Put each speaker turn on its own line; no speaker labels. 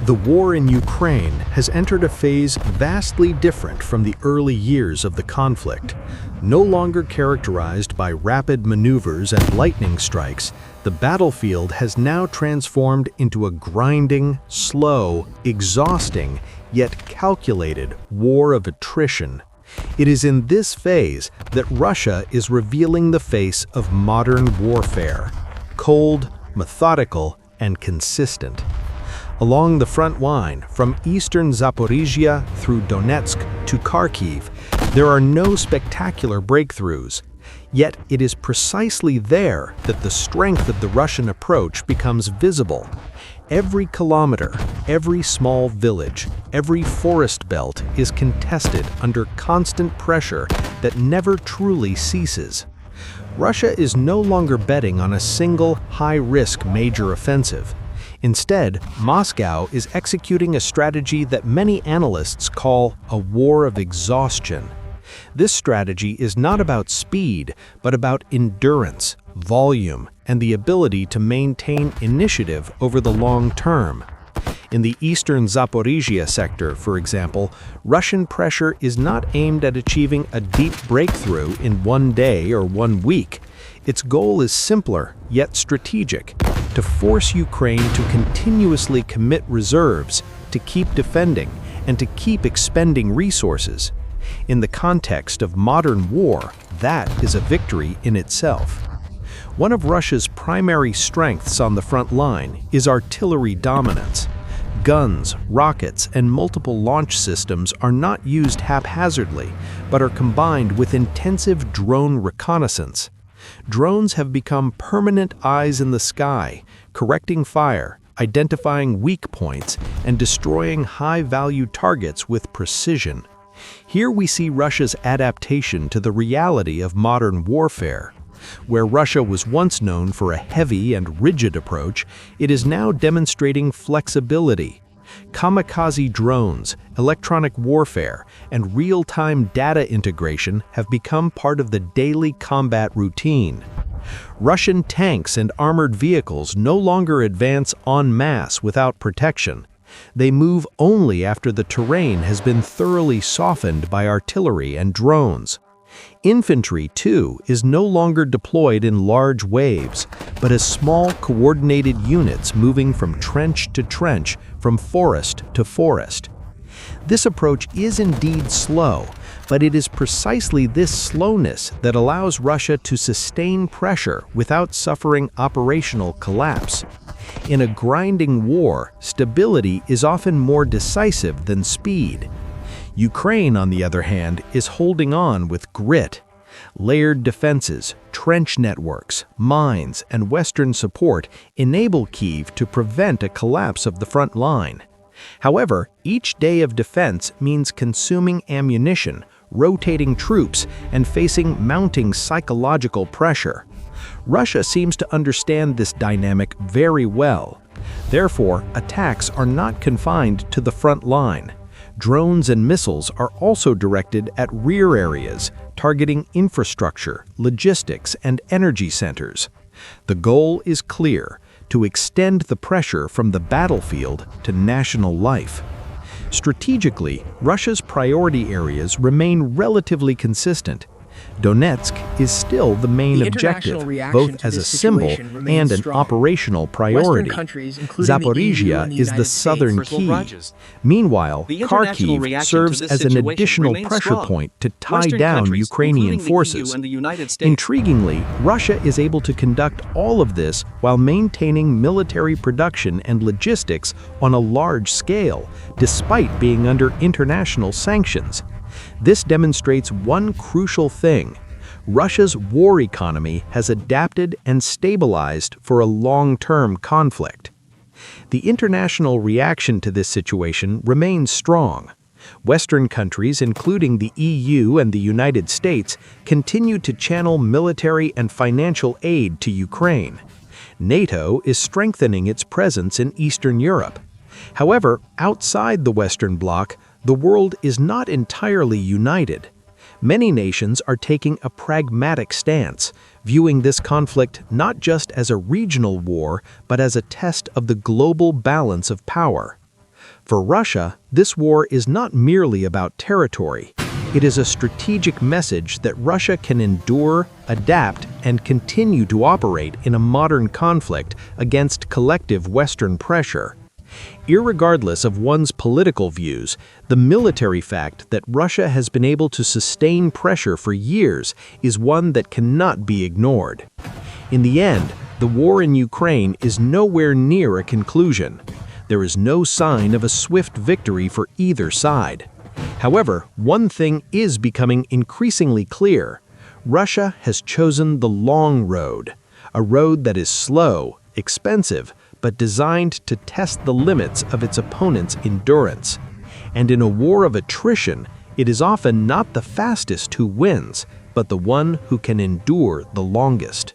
The war in Ukraine has entered a phase vastly different from the early years of the conflict. No longer characterized by rapid maneuvers and lightning strikes, the battlefield has now transformed into a grinding, slow, exhausting, yet calculated war of attrition. It is in this phase that Russia is revealing the face of modern warfare: cold, methodical, and consistent. Along the front line, from eastern Zaporizhzhia through Donetsk to Kharkiv, there are no spectacular breakthroughs. Yet it is precisely there that the strength of the Russian approach becomes visible. Every kilometer, every small village, every forest belt is contested under constant pressure that never truly ceases. Russia is no longer betting on a single, high-risk major offensive. Instead, Moscow is executing a strategy that many analysts call a war of exhaustion. This strategy is not about speed, but about endurance, volume, and the ability to maintain initiative over the long term. In the eastern Zaporizhzhia sector, for example, Russian pressure is not aimed at achieving a deep breakthrough in one day or 1 week. Its goal is simpler, yet strategic: to force Ukraine to continuously commit reserves, to keep defending, and to keep expending resources. In the context of modern war, that is a victory in itself. One of Russia's primary strengths on the front line is artillery dominance. Guns, rockets, and multiple launch systems are not used haphazardly, but are combined with intensive drone reconnaissance. Drones have become permanent eyes in the sky, correcting fire, identifying weak points, and destroying high-value targets with precision. Here we see Russia's adaptation to the reality of modern warfare. Where Russia was once known for a heavy and rigid approach, it is now demonstrating flexibility. Kamikaze drones, electronic warfare, and real-time data integration have become part of the daily combat routine. Russian tanks and armored vehicles no longer advance en masse without protection. They move only after the terrain has been thoroughly softened by artillery and drones. Infantry, too, is no longer deployed in large waves, but as small coordinated units moving from trench to trench, from forest to forest. This approach is indeed slow, but it is precisely this slowness that allows Russia to sustain pressure without suffering operational collapse. In a grinding war, stability is often more decisive than speed. Ukraine, on the other hand, is holding on with grit. Layered defenses, trench networks, mines, and Western support enable Kyiv to prevent a collapse of the front line. However, each day of defense means consuming ammunition, rotating troops, and facing mounting psychological pressure. Russia seems to understand this dynamic very well. Therefore, attacks are not confined to the front line. Drones and missiles are also directed at rear areas, targeting infrastructure, logistics, and energy centers. The goal is clear: to extend the pressure from the battlefield to national life. Strategically, Russia's priority areas remain relatively consistent. Donetsk is still the main objective, both as a symbol and an operational priority. Zaporizhzhia is the southern key. Meanwhile, Kharkiv serves as an additional pressure point to tie down Ukrainian forces. Intriguingly, Russia is able to conduct all of this while maintaining military production and logistics on a large scale, despite being under international sanctions. This demonstrates one crucial thing: Russia's war economy has adapted and stabilized for a long-term conflict. The international reaction to this situation remains strong. Western countries, including the EU and the United States, continue to channel military and financial aid to Ukraine. NATO is strengthening its presence in Eastern Europe. However, outside the Western Bloc, the world is not entirely united. Many nations are taking a pragmatic stance, viewing this conflict not just as a regional war, but as a test of the global balance of power. For Russia, this war is not merely about territory. It is a strategic message that Russia can endure, adapt, and continue to operate in a modern conflict against collective Western pressure. Irregardless of one's political views, the military fact that Russia has been able to sustain pressure for years is one that cannot be ignored. In the end, the war in Ukraine is nowhere near a conclusion. There is no sign of a swift victory for either side. However, one thing is becoming increasingly clear. Russia has chosen the long road, a road that is slow, expensive, but designed to test the limits of its opponent's endurance. And in a war of attrition, it is often not the fastest who wins, but the one who can endure the longest.